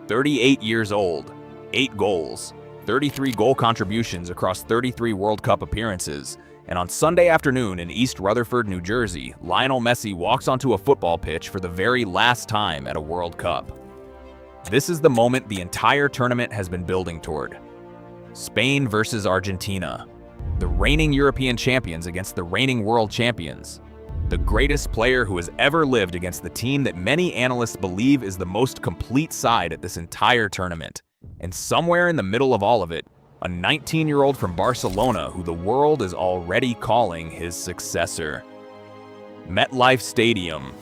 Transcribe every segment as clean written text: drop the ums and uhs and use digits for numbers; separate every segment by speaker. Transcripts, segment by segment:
Speaker 1: 38 years old, 8 goals, 33 goal contributions across 33 World Cup appearances, and on Sunday afternoon in East Rutherford, New Jersey, Lionel Messi walks onto a football pitch for the very last time at a World Cup. This is the moment the entire tournament has been building toward. Spain versus Argentina. The reigning European champions against the reigning world champions. The greatest player who has ever lived against the team that many analysts believe is the most complete side at this entire tournament. And somewhere in the middle of all of it, a 19-year-old from Barcelona who the world is already calling his successor. MetLife Stadium,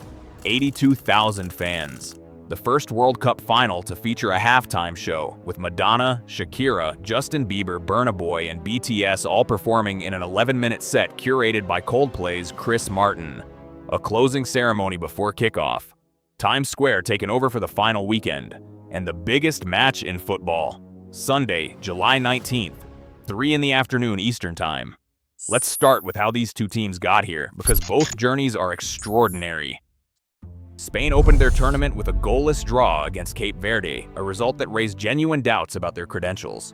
Speaker 1: 82,000 fans. The first World Cup final to feature a halftime show, with Madonna, Shakira, Justin Bieber, Burna Boy, and BTS all performing in an 11-minute set curated by Coldplay's Chris Martin. A closing ceremony before kickoff. Times Square taken over for the final weekend. And the biggest match in football. Sunday, July 19th, 3 in the afternoon Eastern Time. Let's start with how these two teams got here, because both journeys are extraordinary. Spain opened their tournament with a goalless draw against Cape Verde, a result that raised genuine doubts about their credentials.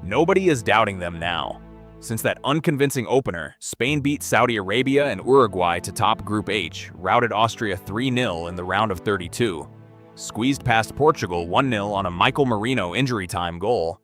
Speaker 1: Nobody is doubting them now. Since that unconvincing opener, Spain beat Saudi Arabia and Uruguay to top Group H, routed Austria 3-0 in the round of 32, squeezed past Portugal 1-0 on a Michael Merino injury time goal,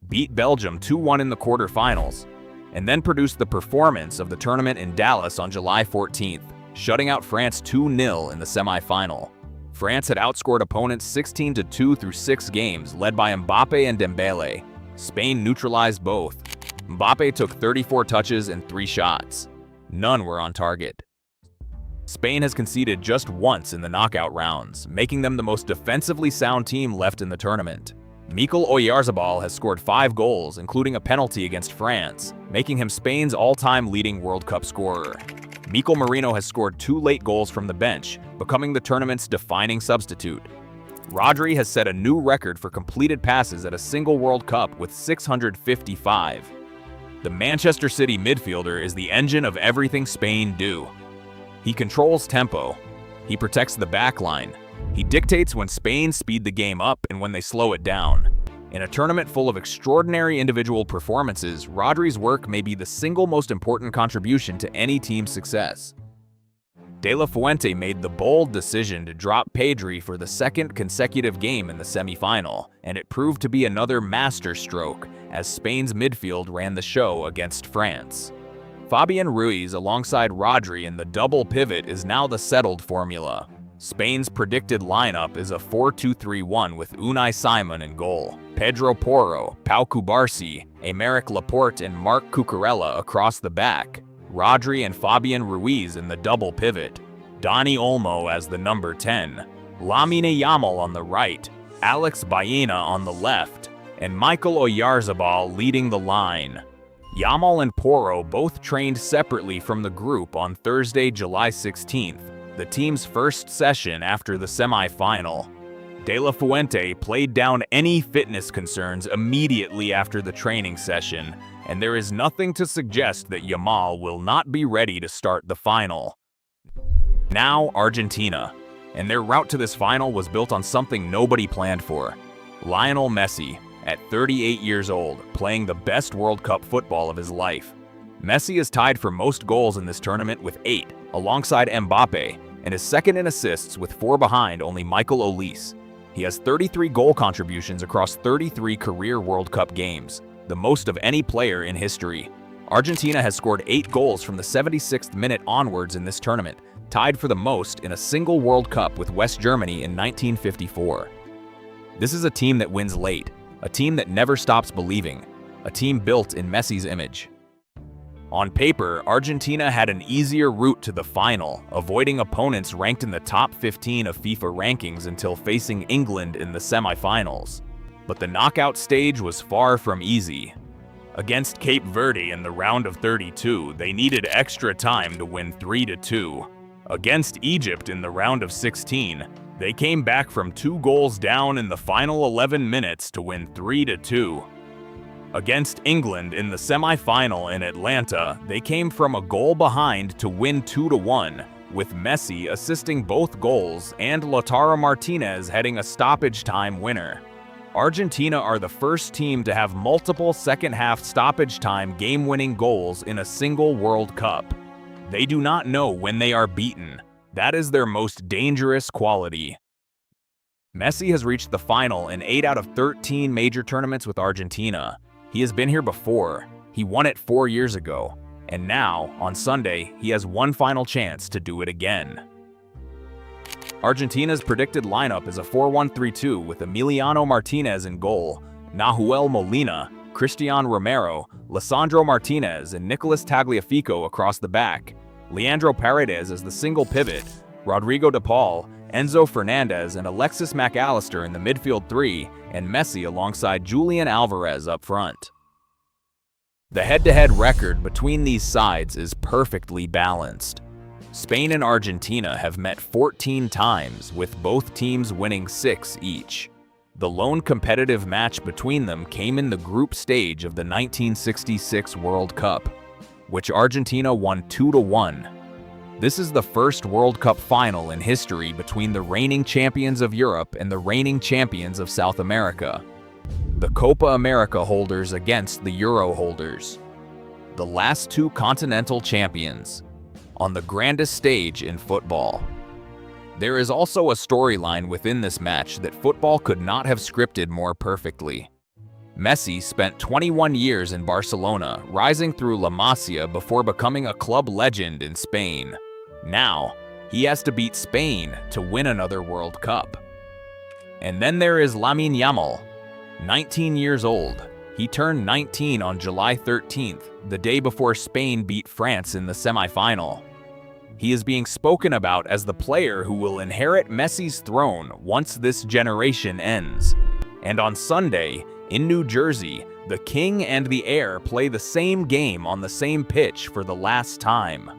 Speaker 1: beat Belgium 2-1 in the quarterfinals, and then produced the performance of the tournament in Dallas on July 14th, shutting out France 2-0 in the semi-final. France had outscored opponents 16-2 through 6 games, led by Mbappe and Dembele. Spain neutralized both. Mbappe took 34 touches and 3 shots. None were on target. Spain has conceded just once in the knockout rounds, making them the most defensively sound team left in the tournament. Mikel Oyarzabal has scored 5 goals, including a penalty against France, making him Spain's all-time leading World Cup scorer. Mikel Merino has scored 2 late goals from the bench, becoming the tournament's defining substitute. Rodri has set a new record for completed passes at a single World Cup with 655. The Manchester City midfielder is the engine of everything Spain do. He controls tempo. He protects the backline. He dictates when Spain speed the game up and when they slow it down. In a tournament full of extraordinary individual performances, Rodri's work may be the single most important contribution to any team's success. De La Fuente made the bold decision to drop Pedri for the second consecutive game in the semi-final, and it proved to be another masterstroke as Spain's midfield ran the show against France. Fabian Ruiz alongside Rodri in the double pivot is now the settled formula. Spain's predicted lineup is a 4-2-3-1 with Unai Simon in goal, Pedro Porro, Pau Cubarsí, Aymeric Laporte and Marc Cucurella across the back, Rodri and Fabian Ruiz in the double pivot, Dani Olmo as the number 10, Lamine Yamal on the right, Alex Baena on the left, and Mikel Oyarzabal leading the line. Yamal and Porro both trained separately from the group on Thursday, July 16th, the team's first session after the semi-final. De La Fuente played down any fitness concerns immediately after the training session, and there is nothing to suggest that Yamal will not be ready to start the final. Now Argentina, and their route to this final was built on something nobody planned for. Lionel Messi, at 38 years old, playing the best World Cup football of his life. Messi is tied for most goals in this tournament with 8, alongside Mbappe, and is second in assists with 4 behind only Michael Olise. He has 33 goal contributions across 33 career World Cup games, the most of any player in history. Argentina has scored 8 goals from the 76th minute onwards in this tournament, tied for the most in a single World Cup with West Germany in 1954. This is a team that wins late, a team that never stops believing, a team built in Messi's image. On paper, Argentina had an easier route to the final, avoiding opponents ranked in the top 15 of FIFA rankings until facing England in the semi-finals. But the knockout stage was far from easy. Against Cape Verde in the round of 32, they needed extra time to win 3-2. Against Egypt in the round of 16, they came back from 2 goals down in the final 11 minutes to win 3-2. Against England in the semi-final in Atlanta, they came from a goal behind to win 2-1, with Messi assisting both goals and Lautaro Martinez heading a stoppage time winner. Argentina are the first team to have multiple second-half stoppage time game-winning goals in a single World Cup. They do not know when they are beaten. That is their most dangerous quality. Messi has reached the final in 8 out of 13 major tournaments with Argentina. He has been here before. He won it 4 years ago. And now, on Sunday, he has one final chance to do it again. Argentina's predicted lineup is a 4-1-3-2 with Emiliano Martinez in goal, Nahuel Molina, Cristian Romero, Lisandro Martinez, and Nicolas Tagliafico across the back, Leandro Paredes as the single pivot, Rodrigo de Paul, Enzo Fernandez, and Alexis Mac Allister in the midfield three, and Messi alongside Julian Alvarez up front. The head-to-head record between these sides is perfectly balanced. Spain and Argentina have met 14 times, with both teams winning 6 each. The lone competitive match between them came in the group stage of the 1966 World Cup, which Argentina won 2-1. This is the first World Cup final in history between the reigning champions of Europe and the reigning champions of South America. The Copa America holders against the Euro holders. The last 2 continental champions on the grandest stage in football. There is also a storyline within this match that football could not have scripted more perfectly. Messi spent 21 years in Barcelona, rising through La Masia before becoming a club legend in Spain. Now, he has to beat Spain to win another World Cup. And then there is Lamine Yamal, 19 years old. He turned 19 on July 13th, the day before Spain beat France in the semi-final. He is being spoken about as the player who will inherit Messi's throne once this generation ends. And on Sunday, in New Jersey, the king and the heir play the same game on the same pitch for the last time.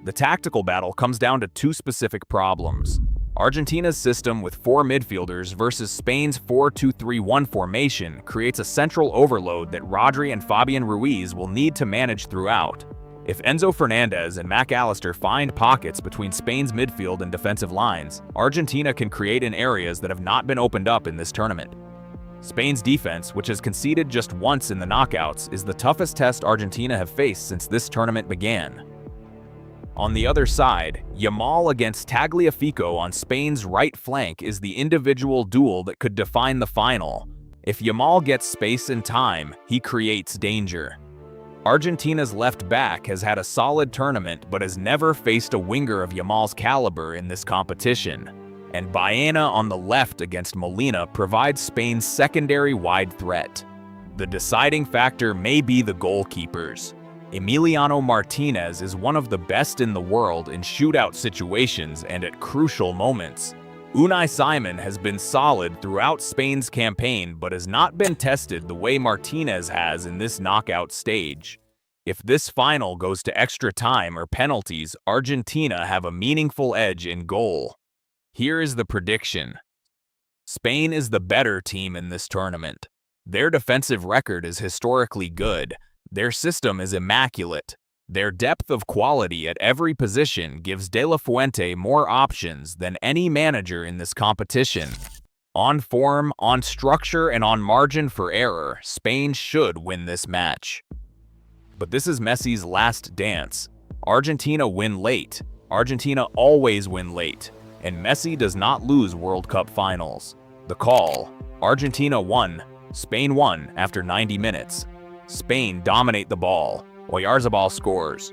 Speaker 1: The tactical battle comes down to 2 specific problems. Argentina's system with 4 midfielders versus Spain's 4-2-3-1 formation creates a central overload that Rodri and Fabian Ruiz will need to manage throughout. If Enzo Fernandez and Mac Allister find pockets between Spain's midfield and defensive lines, Argentina can create in areas that have not been opened up in this tournament. Spain's defense, which has conceded just once in the knockouts, is the toughest test Argentina have faced since this tournament began. On the other side, Yamal against Tagliafico on Spain's right flank is the individual duel that could define the final. If Yamal gets space and time, he creates danger. Argentina's left back has had a solid tournament but has never faced a winger of Yamal's caliber in this competition. And Baena on the left against Molina provides Spain's secondary wide threat. The deciding factor may be the goalkeepers. Emiliano Martinez is one of the best in the world in shootout situations and at crucial moments. Unai Simon has been solid throughout Spain's campaign but has not been tested the way Martinez has in this knockout stage. If this final goes to extra time or penalties, Argentina have a meaningful edge in goal. Here is the prediction. Spain is the better team in this tournament. Their defensive record is historically good. Their system is immaculate. Their depth of quality at every position gives De La Fuente more options than any manager in this competition. On form, on structure, and on margin for error, Spain should win this match. But this is Messi's last dance. Argentina win late. Argentina always win late. And Messi does not lose World Cup finals. The call: Argentina won, Spain won after 90 minutes. Spain dominate the ball. Oyarzabal scores.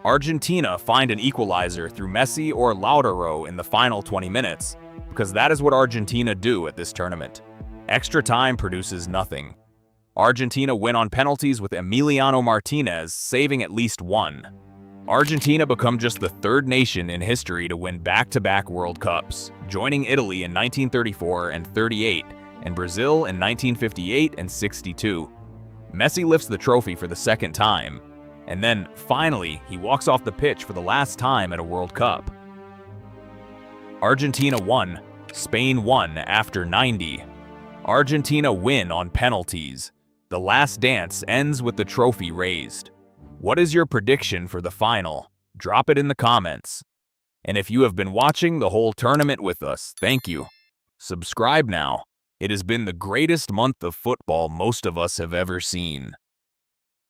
Speaker 1: Argentina find an equalizer through Messi or Lautaro in the final 20 minutes, because that is what Argentina do at this tournament. Extra time produces nothing. Argentina win on penalties with Emiliano Martinez saving at least one. Argentina become just the 3rd nation in history to win back-to-back World Cups, joining Italy in 1934 and 38, and Brazil in 1958 and 62. Messi lifts the trophy for the 2nd time, and then, finally, he walks off the pitch for the last time at a World Cup. Argentina won, Spain won after 90. Argentina win on penalties. The last dance ends with the trophy raised. What is your prediction for the final? Drop it in the comments. And if you have been watching the whole tournament with us, thank you. Subscribe now. It has been the greatest month of football most of us have ever seen.